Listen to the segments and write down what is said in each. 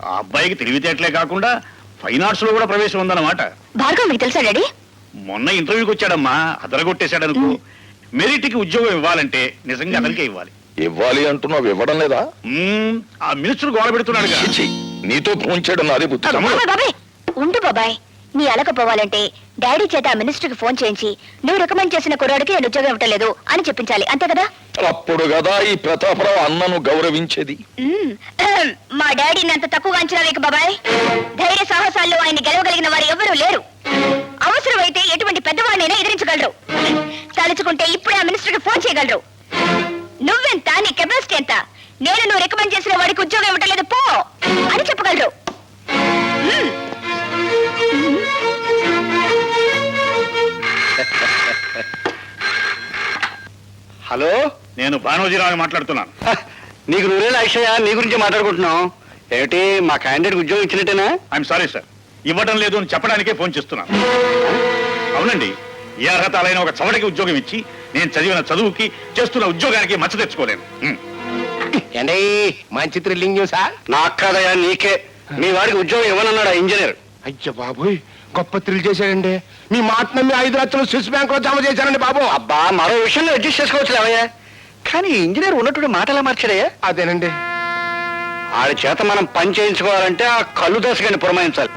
ఆ అబ్బాయికి తెలివితేటలే కాకుండా ఫైన్ ఆర్ట్స్ లో కూడా ప్రవేశం ఉందన్నమాట. భార్గవ్ మీకు తెలుసా డాడీ? మొన్న ఇంటర్వ్యూకి వచ్చాడమ్మా, అదరగొట్టేశాడనుకో. మెరిట్కి ఉద్యోగం ఇవ్వాలంటే నిజంగా అతనికే ఇవ్వాలి. ఇవ్వాలి అంటున్నావు, ఇవ్వడం లేదా? ఆ మినిస్టర్ గోడ పెడుతున్నాడు. నీతో ఫోన్ చేయడం నాదే బుద్ధి. బాబాయ్ ఉండు బాబాయ్, నీ అలకపోవాలంటే డాడీ చేత ఆ మినిస్టర్ కి ఫోన్ చేయించి నువ్వు రికమెండ్ చేసిన కుర్రాడికి నేను ఉద్యోగం ఇవ్వట్లేదు అని చెప్పించాలి, అంతే కదా? అప్పుడు కదా ఈ ప్రతాపరావు అన్నను గౌరవించేది. మా డాడీని అంత తక్కువగా అంచనా వేయకు బాబాయ్. ధైర్య సాహసాల్లో ఆయన గెలవగలిగిన వారు ఎవరూ లేరు. అవసరమైతే ఎటువంటి పెద్దవాడినైనా ఎదిరించగలరు. తలుచుకుంటే ఇప్పుడే ఆ మినిస్టర్ కి ఫోన్ చేయగలరు. నువ్వెంత, నీ కెపాసిటీ ఎంత, నేను నువ్వు రికమెండ్ చేసిన వాడికి ఉద్యోగం ఇవ్వట్లేదు పో అని చెప్పగలరు. హలో, నేను భానోజీరావు మాట్లాడుతున్నాను. నీకు నువ్వేలా అక్షయ, నీ గురించి మాట్లాడుకుంటున్నాం. ఏమిటి, మా క్యాండిడేట్ ఉద్యోగం ఇచ్చినట్టేనా? ఐఎమ్ సారీ సార్, ఇవ్వడం లేదు అని చెప్పడానికే ఫోన్ చేస్తున్నాను. అవునండి, ఏ అర్హతలైన ఒక చవటకి ఉద్యోగం ఇచ్చి నేను చదివిన చదువుకి చేస్తున్న ఉద్యోగానికి మచ్చ తెచ్చుకోలేను. ఏంటి మంచి థ్రిల్లింగ్ న్యూసా? నాకు కాదయా, నీకే. మీ వాడికి ఉద్యోగం ఇవ్వనన్నాడు ఇంజనీర్. అయ్యో బాబోయ్, గొప్ప థ్రిల్ చేశాడండి. మీ మాట నమ్మి 5 లక్షలు స్విస్ బ్యాంక్ లో జమ చేశారండి బాబు. అబ్బా, మరో విషయంలో అడ్జస్ట్ చేసుకోవచ్చులేవయ్యా, కానీ ఇంజనీర్ ఉన్నట్టు మాట ఎలా మార్చాడయ్యా? అదేనండి, ఆడి చేత మనం పని చేయించుకోవాలంటే ఆ కళ్ళు దశగాని పురమాయించాలి.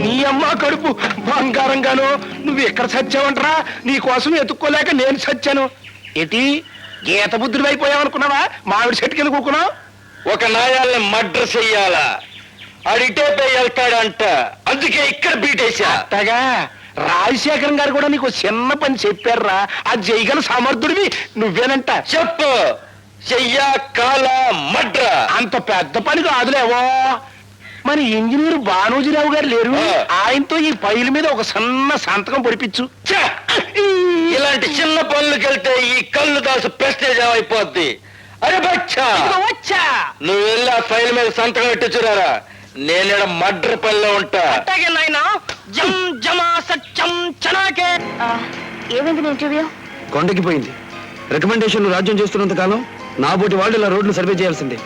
నీ అమ్మ కడుపు బంగారంగాను, నువ్వు ఎక్కడ సచ్చావంటరా? నీ కోసం ఎత్తుక్కోలేక నేను సచ్చాను. ఏంటి, గీత బుద్ధుడు అయిపోయావనుకున్నావా? మామిడి చెట్టు కింద కూకున్నావు. ఒక నాయాల్ని మర్డర్ చెయ్యాలా, అడిటే వెళ్తాడంట, అందుకే ఇక్కడ బీటేసా. అట్టగా రాజశేఖరం గారు కూడా నీకు చిన్న పని చెప్పారా? అది చేయగల సమర్థుడివి నువ్వేనంట. చెప్పు, చెయ్యా కాల మడ్ర. అంత పెద్ద పని కాదులేవో. మన ఇంజనీర్ భానోజీరావు గారు లేరు, ఆయనతో ఈ ఫైల్ మీద ఒక సన్న సంతకం పొడిపించు. ఇలాంటి చిన్న పనులకెళ్తే ఈ కళ్ళు దాసు ప్రెస్టేజ్ అయిపోద్ది. అరే బచ్చా, నువ్వు వెళ్ళి ఆ ఫైల్ మీద సంతకం పెట్టి చూరారా, నేను మడ్ర పనిలో ఉంటా. ఏమైంది ఇంటర్వ్యూ? కొండకి పోయింది. రికమెండేషన్లు రాజ్యం చేస్తున్నంత కాలం నా బోటి వాళ్ళు ఇలా రోడ్లు సర్వే చేయాల్సిందే.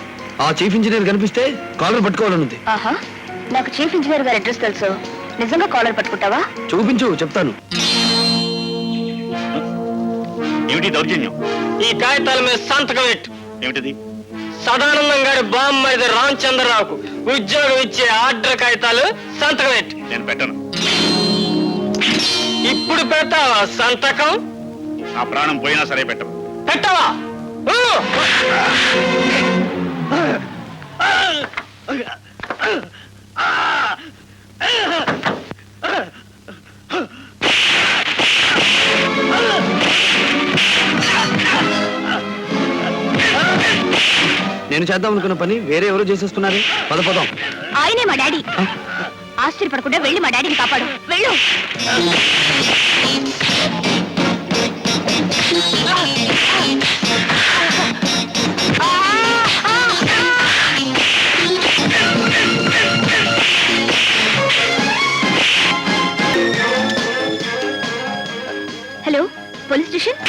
ఆ చీఫ్ ఇంజనీర్ కనిపిస్తే కాలర్ పట్టుకోవాలనుంది. నాకు చీఫ్ ఇంజనీర్ గారి అడ్రస్ తెలుసు, నిజంగా కాలర్ పట్టుకుంటావా? చూపించు, చెప్తాను. ఏమిటి దౌర్జన్యం? ఈ కాగితాల మీద సంతకం పెట్టు. ఏమిటిది? సదానందం గారి బామ్మది రామచంద్రరావుకు ఉద్యోగం ఇచ్చే ఆర్డర్ కాగితాలు సంతకం పెట్టు. నేను పెట్టను. ఇప్పుడు పెడతావా సంతకం? నా ప్రాణం పోయినా సరే పెట్టను. పెట్టవా? నేను చేద్దాం అనుకున్న పని వేరే ఎవరో చేసేస్తున్నారు. పదం. ఆయనే మా డాడీ. ఆశ్చర్యపడకుండా వెళ్ళి మా డాడీని కాపాడు, వెళ్ళు. Hello, police station.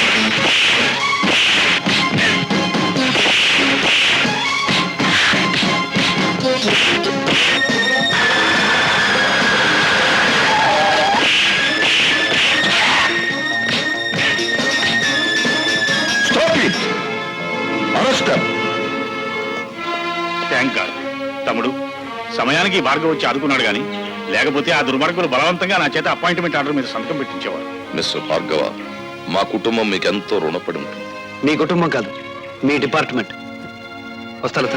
Thank God. తమ్ముడు, సమయానికి భార్గవ్ వచ్చి ఆదుకున్నాడు గాని లేకపోతే ఆ దుర్మార్గులు బలవంతంగా నా చేత అపాయింట్మెంట్ ఆర్డర్ మీద సంతకం పెట్టించేవారు. మిస్టర్ భార్గవ, మా కుటుంబం మీకెంతో రుణపడి ఉంటుంది. మీ కుటుంబం కాదు, మీ డిపార్ట్మెంట్. వస్తా లత.